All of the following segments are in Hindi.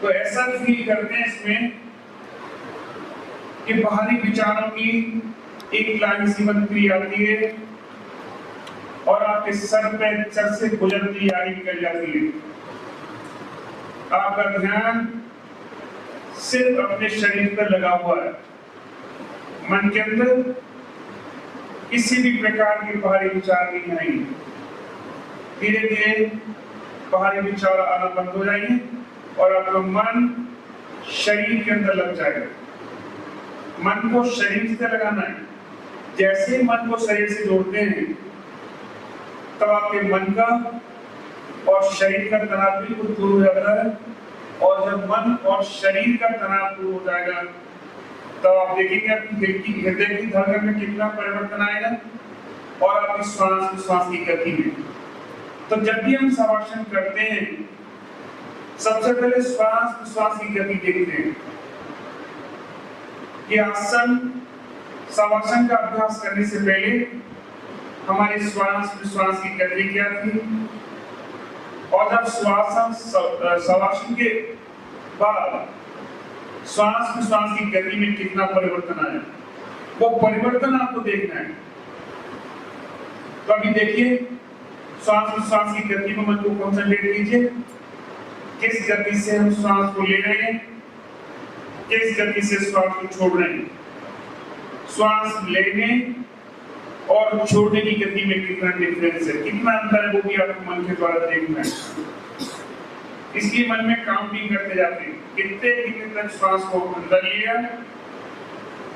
तो ऐसा फील करते हैं इसमें कि बाहरी विचारों की एक लाइन सी बनती आती है और आपके सर पे सर से गुजरती आगे निकल जाती है। आपका ध्यान सिर्फ अपने शरीर पर लगा हुआ है। मन के अंदर किसी भी प्रकार के बाहरी विचार नहीं आएंगे। धीरे धीरे बाहरी विचार आना बंद हो जाएंगे और आपका मन शरीर के अंदर लग जाएगा। मन को शरीर से लगाना है। जैसे मन को शरीर से जोड़ते हैं तब आपके मन का और शरीर का तनाव बिल्कुल दूर हो जाता है। और जब मन और शरीर का तनाव दूर हो जाएगा तब आप देखेंगे आपकी हृदय की धड़कन में कितना परिवर्तन आएगा और आपकी श्वास की गति में। तो जब भी हम शवासन करते हैं सबसे पहले श्वास की गति देखते हैं। ये आसन शवासन का अभ्यास करने से पहले हमारी श्वास की गति क्या थी और जब शवासन के बाद श्वास की गति में कितना परिवर्तन आया, वो परिवर्तन आपको देखना है। तो अभी देखिए श्वास की गति में मन को कंसंट्रेट कीजिए। किस गति से हम श्वास को ले रहे हैं, किस गति से श्वास को छोड़ रहे हैं। श्वास लेने और छोड़ने की गति में कितना डिफरेंस है, कितना अंतर है, वो भी आपको मन के द्वारा देखना है। इसलिए मन में काउंटिंग करते जाते हैं। कितने गिनने तक श्वास को अंदर लिया,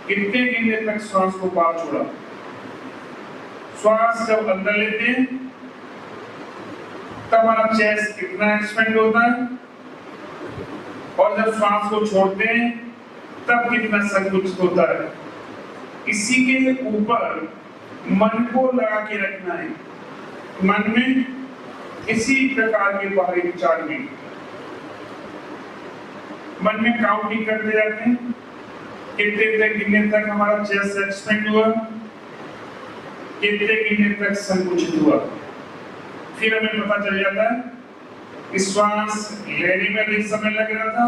कितने गिनने तक श्वास को बाहर छोड़ा। श्वास जब अंदर लेते हैं तब हमारा चेस्ट कितना एक्सपेंड होता है और जब श्वास को छोड़ते हैं तब कितना संकुचित होता है। इसी के ऊपर मन को लगा के रखना है। मन में किसी प्रकार के बाहरी विचार नहीं। मन में काउंटिंग करते जाते हैं कितने तक गिनने तक हमारा चेस्ट एक्सपेंड हुआ, कितने गिनने तक संकुचित हुआ। फिर हमें पता चल जाता है कि श्वास लेने में अधिक समय लग रहा था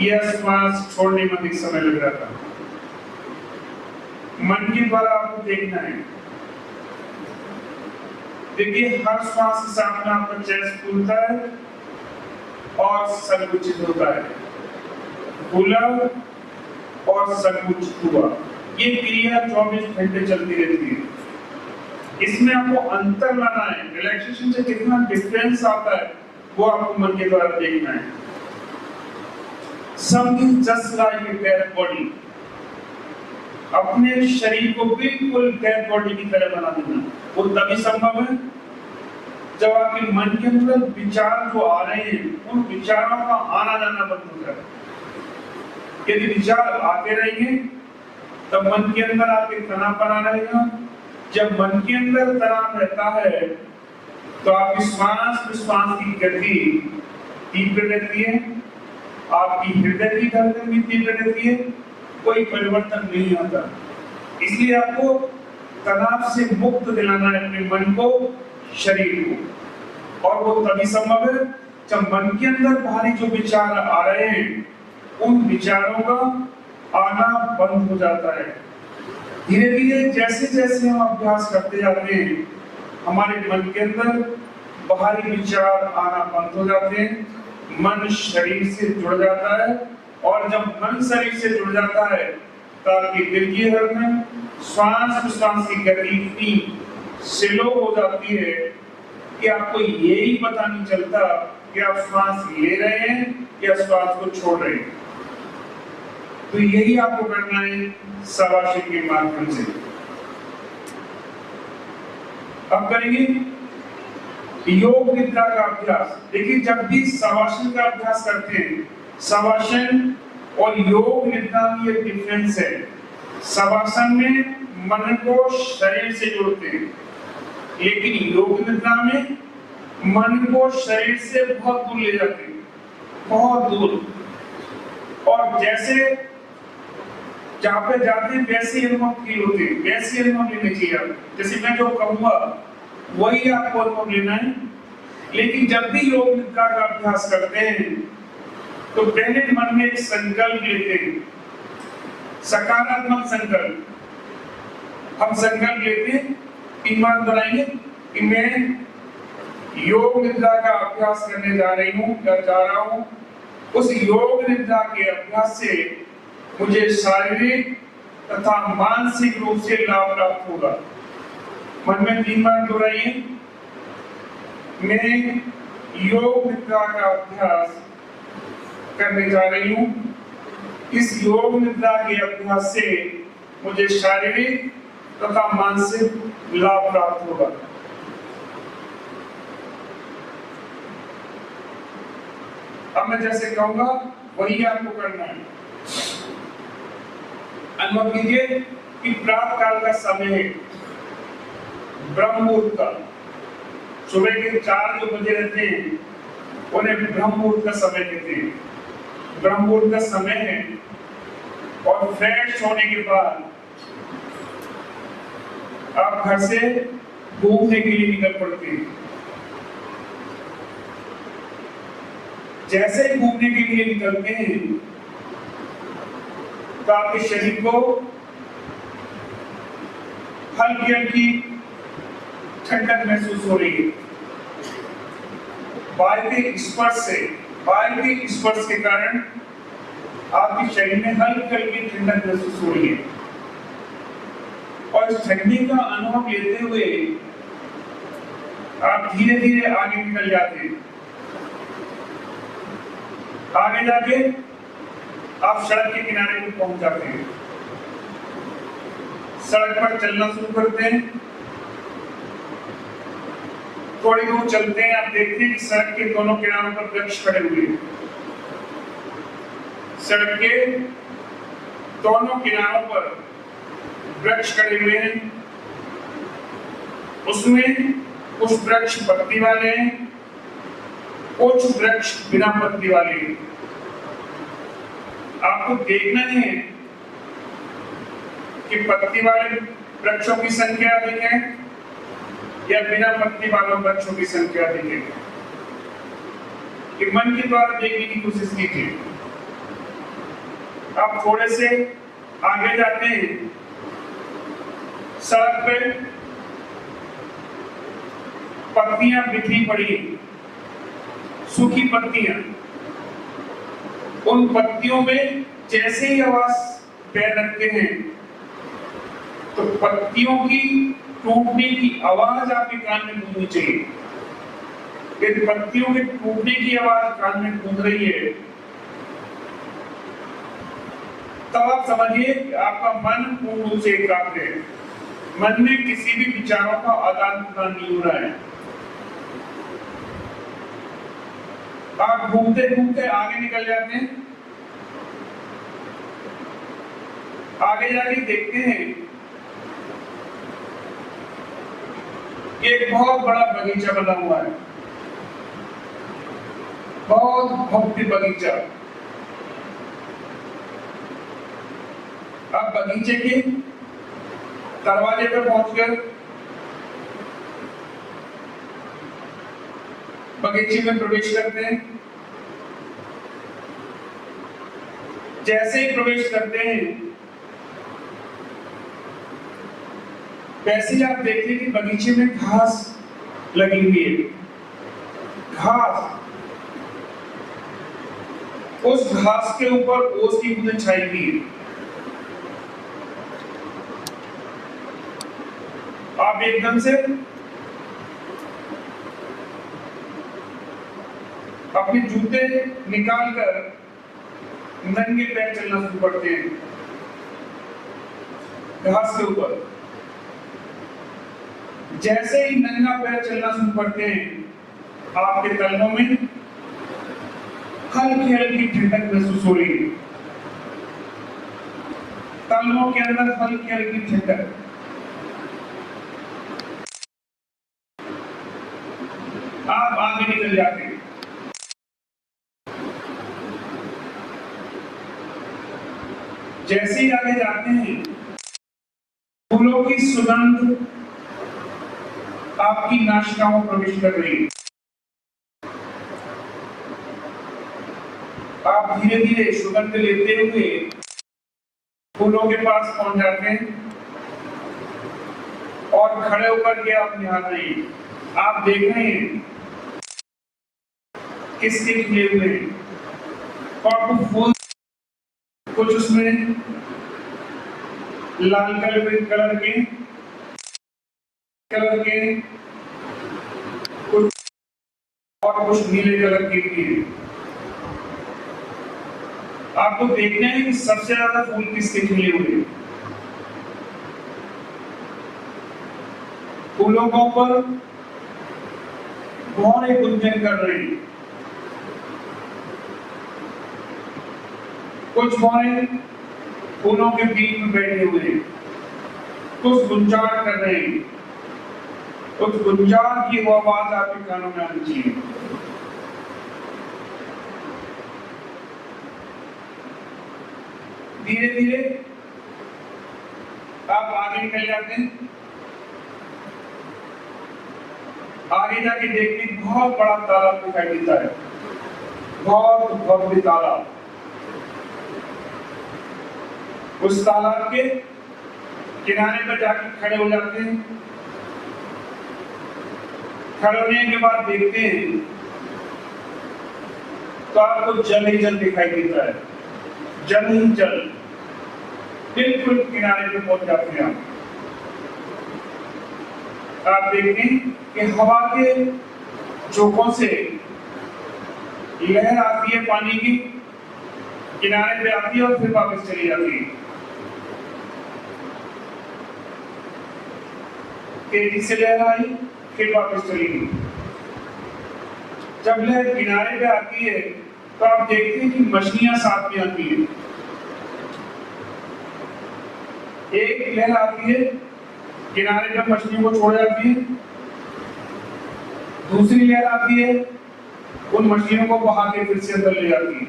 या श्वास छोड़ने में अधिक समय लग रहा था। मन के द्वारा आपको देखना है। देखिए हर श्वास के साथ में आपका चेस्ट फूलता है और संकुचित होता है, फूला और संकुचित हुआ। ये क्रिया 24 घंटे चलती रहती है। इसमें आपको अंतर लाना है। रिलैक्सेशन से कितना डिफरेंस आता है वो आपको मन के द्वारा देखना है। Something just like a dead body, अपने शरीर को बिल्कुल डेड बॉडी की तरह बना देना। वो तभी संभव है जब आपके मन के अंदर विचार जो आ रहे हैं उन विचारों का आना जाना बंद हो जाए। यदि विचार आते रहेंगे तब मन के अंदर आपके तनाव बना रहेगा। जब मन के अंदर तनाव रहता है तो आपकी श्वास की गति तीव्र रहती है, आपकी हृदय की धड़कन भी तीव्र रहती है, कोई परिवर्तन नहीं आता। इसलिए आपको तनाव से मुक्त दिलाना है अपने मन को, शरीर को। और वो तभी संभव है जब मन के अंदर बाहरी जो विचार आ रहे हैं उन विचारों का आना बंद हो जाता है। धीरे धीरे जैसे जैसे हम अभ्यास करते जाते हैं हमारे मन के अंदर बाहरी विचार आना बंद हो जाते हैं। मन शरीर से जुड़ जाता है और जब मन शरीर से जुड़ जाता है तो आपकी दिल की धड़कन, श्वास की गति इतनी स्लो हो जाती है कि आपको यही पता नहीं चलता कि आप श्वास ले रहे हैं या श्वास को छोड़ रहे हैं। तो यही आपको करना है शवासन के माध्यम से। अब करेंगे योग निद्रा का अभ्यास। देखिए जब भी शवासन का अभ्यास करते हैं, शवासन और योग निद्रा में एक डिफरेंस है। शवासन में मन को शरीर से जोड़ते हैं, लेकिन योग निद्रा में मन को शरीर से बहुत दूर ले जाते हैं, बहुत दूर। और जैसे जहाँ पे जाते हैं वैसे अनुभव फील होते हैं, वैसे अनुभव लेने चाहिए आप। जैसे मैं जो कहूँगा वही आपको अनुभव लेना है। लेकिन जब भी योग निद्रा का अभ्यास करते हैं तो पहले मन में एक संकल्प लेते हैं, सकारात्मक संकल्प। हम संकल्प लेते हैं, ईमान बनाएंगे कि मैं योग निद्रा का अभ्यास करने जा रही हूँ या जा रहा हूँ। उस योग निद्रा के अभ्यास से मुझे शारीरिक तथा मानसिक रूप से लाभ प्राप्त होगा। मन में 3 बार दोहराइए, मैं योग निद्रा का अभ्यास करने जा रही हूँ। इस योग निद्रा के अभ्यास से मुझे शारीरिक तथा मानसिक लाभ प्राप्त होगा। अब मैं जैसे कहूंगा वही आपको करना है। अनुभव कीजिए कि प्रातः काल का समय है, ब्रह्म मुहूर्त का, सुबह के 4 जो बजे रहते हैं उन्हें ब्रह्म मुहूर्त का समय कहते हैं। ब्रह्म मुहूर्त का समय है और फ्रेश होने के बाद आप घर से घूमने के लिए निकल पड़ते हैं। जैसे ही घूमने के लिए निकलते हैं तो आपके शरीर को हल्की हल्की ठंडक महसूस हो रही है। वायु के स्पर्श के कारण आपके शरीर में हल्की हल्की ठंडक महसूस हो रही है। और इस ठंडी का अनुभव लेते हुए आप धीरे धीरे आगे निकल जाते हैं। आगे जाके आप सड़क के किनारे पर पहुंच जाते हैं। सड़क पर चलना शुरू करते हैं। थोड़ी दूर चलते हैं, आप देखते हैं कि सड़क के दोनों किनारों पर वृक्ष खड़े हुए हैं। सड़क के दोनों किनारों पर वृक्ष खड़े हुए हैं। उसमें कुछ वृक्ष पत्ती वाले हैं, कुछ वृक्ष बिना पत्ती वाले हैं। आपको देखना है कि पत्ती वाले वृक्षों की संख्या अधिक है या बिना पत्ती वाले वृक्षों की संख्या अधिक है। कि मन के द्वारा देखने की कोशिश कीजिए। आप थोड़े से आगे जाते हैं, सड़क पे पत्तियां बिखरी पड़ी, सूखी पत्तियां। उन पत्तियों में जैसे ही आवाज पैर रखते हैं तो पत्तियों की टूटने की आवाज आपके कान में गूंजनी चाहिए। यदि पत्तियों के टूटने की आवाज कान में गूंज रही है तब आप समझिए कि आपका मन पूर्ण रूप से एकाग्र है। मन में किसी भी विचारों का आदान प्रदान नहीं हो रहा है। आप घूमते घूमते आगे निकल जाते हैं। आगे जाके देखते हैं एक बहुत बड़ा बगीचा बना हुआ है, बहुत भव्य बगीचा। आप बगीचे के दरवाजे पर पहुंचकर बगीचे में प्रवेश करते हैं। जैसे ही प्रवेश करते हैं वैसे ही आप देखते हैं कि बगीचे में घास लगी हुई है। घास, उस घास के ऊपर ओस की बूंदें छाई हुई है। आप एकदम से अपने जूते निकालकर नंगे पैर चलना शुरू करते हैं घास के ऊपर। जैसे ही नंगा पैर चलना शुरू करते हैं आपके तलवों में हल्की हल्की ठंडक महसूस हो रही है। तलवों के अंदर हल्की हल्की ठंडक। आप आगे निकल जाते हैं। जैसे ही आगे जाते हैं फूलों की सुगंध आपकी नासिकाओं में प्रवेश कर रही है। आप धीरे धीरे सुगंध लेते हुए फूलों के पास पहुंच जाते हैं और खड़े होकर के आप निहार रहे हैं। आप देख रहे हैं किसके खिले हुए हैं और कुछ फूल, कुछ उसमें लाल कलर के कुछ और कुछ नीले कलर के भी हैं। आपको देखना है कि सबसे ज्यादा फूल किसके खिले हुए हैं। फूलों के ऊपर भौरे गुंजन कर रहे हैं। कुछ भौरे फूलों के बीच में बैठे हुए हैं, कुछ गुंजार कर रहे हैं। कुछ गुंजार की वो आवाज आपके कानों में आनी चाहिए। धीरे धीरे आप आगे निकल जाते हैं। आगे जाके देखते बहुत बड़ा तालाब दिखाई देता है, बहुत भव्य तालाब। उस तालाब के किनारे पर जाके खड़े हो जाते हैं। खड़े होने के बाद देखते हैं तो आपको जल ही जल दिखाई देता है, जल ही जल। बिल्कुल किनारे पे पहुंच जाते हैं आप देखते हैं कि हवा के झोंकों से लहर आती है पानी की, किनारे पे आती है और फिर वापस चली जाती है। तेजी से लहर आई फिर वापस चली गई। जब लहर किनारे पे आती है तो आप देखते हैं कि मछलियां साथ में आती हैं। एक लहर आती है, किनारे पे मछलियों को छोड़ जाती है। दूसरी लहर आती है, उन मछलियों को बहा के फिर से अंदर ले जाती है।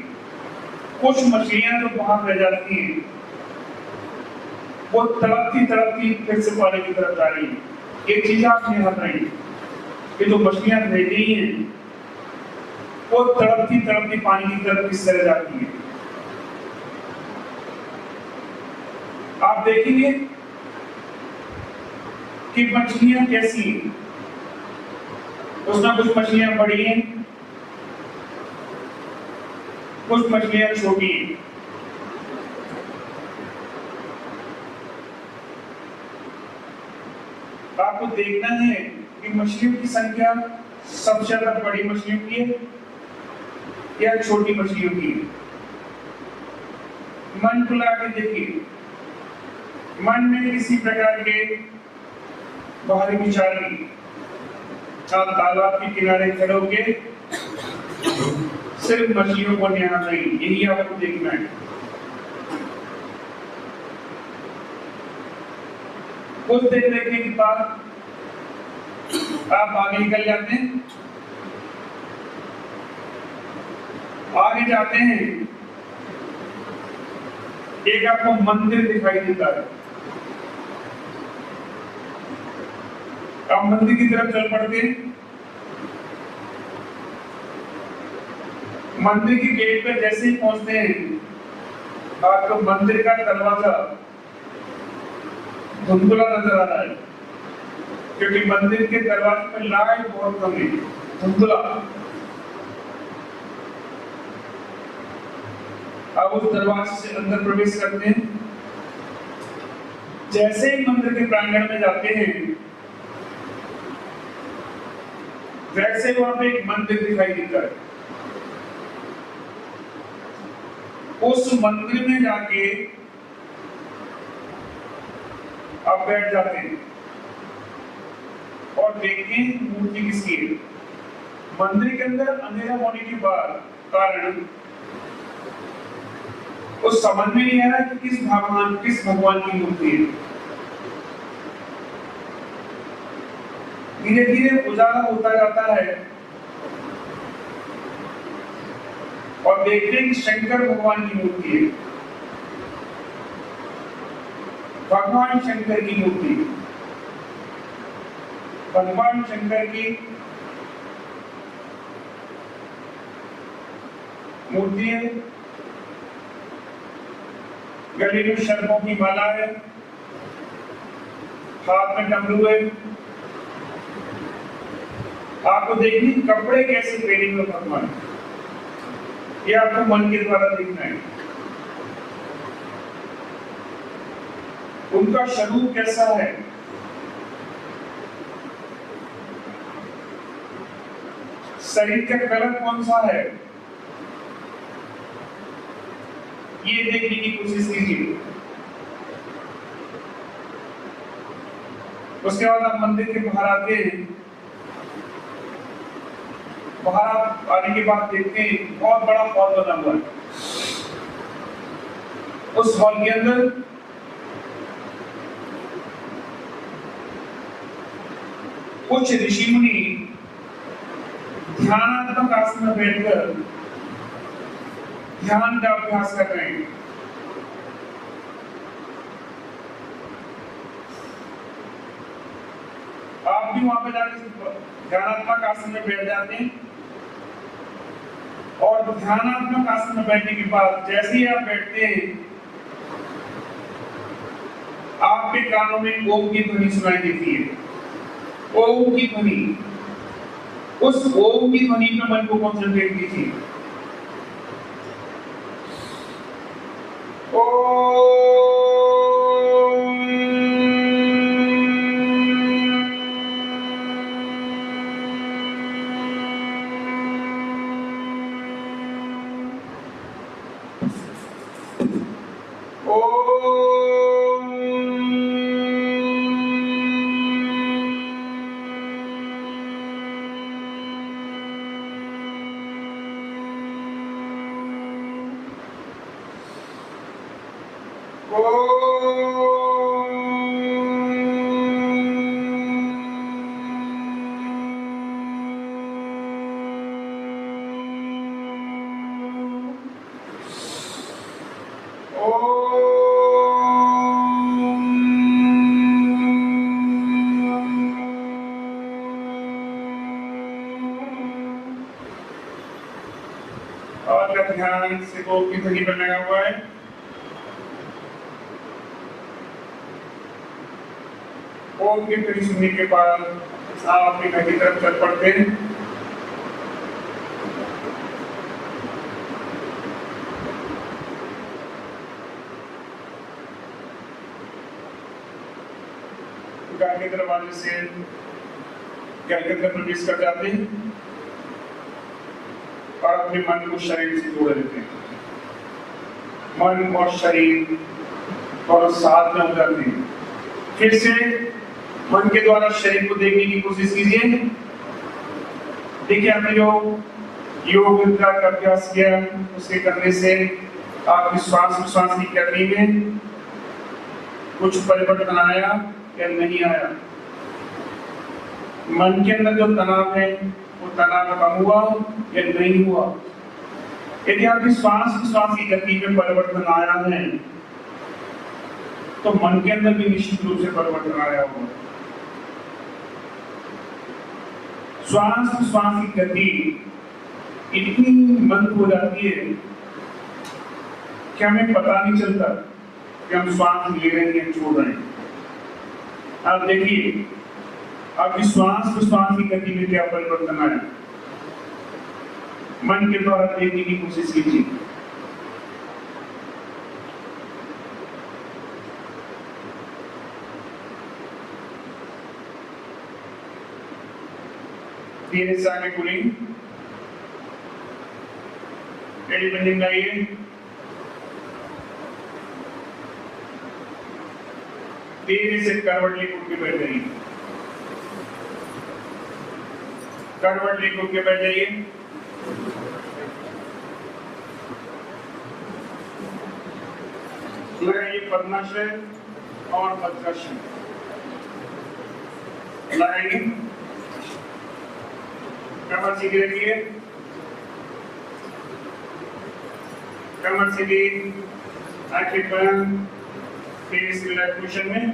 कुछ मछलियां जो बाहर रह जाती हैं वो तड़पती फिर से पानी की तरफ जा रही है। एक चीज आप ध्यान रखें कि जो मछलियां रह गई हैं वो तड़पती पानी की तरफ किस तरह जाती है। आप देखेंगे कि मछलियां कैसी हैं। उसमें कुछ मछलियां बड़ी हैं, कुछ मछलियां छोटी हैं। आपको देखना है कि मछलियों की संख्या सबसे ज्यादा बड़ी मछलियों की है या छोटी मछलियों की है। मन को लगा के देखिए, मन में किसी प्रकार के बाहरी विचार नहीं। आप तालाब के किनारे खड़े होके सिर्फ मछलियों को निहार रहे हैं, यही आपको देखना है। कुछ देर देखने के बाद आप आगे निकल जाते हैं। आगे जाते हैं, एक आपको मंदिर दिखाई देता है। आप मंदिर की तरफ चल पड़ते हैं। मंदिर के गेट पे जैसे ही पहुंचते हैं आपको मंदिर का दरवाजा धुंधला नजर आ रहा है, क्योंकि मंदिर के दरवाजे पे लाइट बहुत कम है, धुंधला। आप उस दरवाजे से अंदर प्रवेश करते हैं। जैसे ही मंदिर के प्रांगण में जाते हैं वैसे वहां पे एक मंदिर दिखाई देता है। उस मंदिर में जाके आप बैठ जाते हैं और देखते हैं मूर्ति किसकी है। मंदिर के अंदर अंधेरा होने के बाद कारण उस समझ में नहीं आ रहा कि किस भगवान की मूर्ति है। धीरे धीरे उजाला होता जाता है और देखते हैं कि शंकर भगवान की मूर्ति है। भगवान शंकर की मूर्ति, भगवान शंकर की मूर्ति है, गले में शर्मों की माला है, हाथ में डमरू है। आपको देखिए कपड़े कैसे पहने हुए भगवान, ये आपको मन के द्वारा देखना है। उनका स्वरूप कैसा है, शरीर का कलर कौन सा है, ये देखने की कोशिश कीजिए। उसके बाद आप मंदिर के बाहर आते हैं। बाहर आने के बाद देखते हैं बहुत बड़ा हॉल बना हुआ है। उस हॉल के अंदर कुछ ऋषि मुनि ध्यानात्मक आसन में बैठकर ध्यान का अभ्यास कर रहे हैं। आप भी वहां पे जाकर ध्यानात्मक आसन में बैठ जाते हैं और ध्यानात्मक आसन में बैठने के बाद जैसे ही आप बैठते हैं आपके कानों में ओम की ध्वनि सुनाई देती है। ओम की ध्वनि, उस ओम की ध्वनि पे मन को कॉन्सेंट्रेट कीजिए। ध्यान से ओम की ध्वनि पर लगा हुआ है। ओम की ध्वनि सुनने के बाद आप अपने घर की तरफ चल पड़ते हैं। घर के दरवाजे से घर के अंदर प्रवेश कर जाते हैं और अपने मन को शरीर से जोड़ देते हैं। मन और शरीर और साथ में हो जाते हैं। फिर से मन के द्वारा शरीर को देखने की कोशिश कीजिए। देखिए आपने जो योग निद्रा का अभ्यास किया उसके करने से आपकी श्वास प्रश्वास की गति में कुछ परिवर्तन आया या नहीं आया। मन के अंदर जो तनाव है वो तनाव कम हुआ या नहीं हुआ। यदि आपकी श्वास प्रश्वास की गति में परिवर्तन आया है तो मन के अंदर भी निश्चित रूप से परिवर्तन आया होगा। श्वास प्रश्वास की गति इतनी मंद हो जाती है कि हमें पता नहीं चलता कि हम श्वास ले रहे हैं छोड़ रहे हैं। आप देखिए आपकी श्वास प्रश्वास की गति में क्या परिवर्तन आया। मन के द्वारा देखने की कोशिश कीजिए। धीरे से आगे खुलेंगे। एडी बेंडिंग लाइए। धीरे से करवट लेकर उठ के बैठ जाइए। करवट लेकर उठ के बैठ जाइए। लगाइए पद्मासन और वज्रासन लगाएंगे। कमर सीधी रखिए। कमर सीधी, आंखें बंद, फेस रिलैक्सेशन में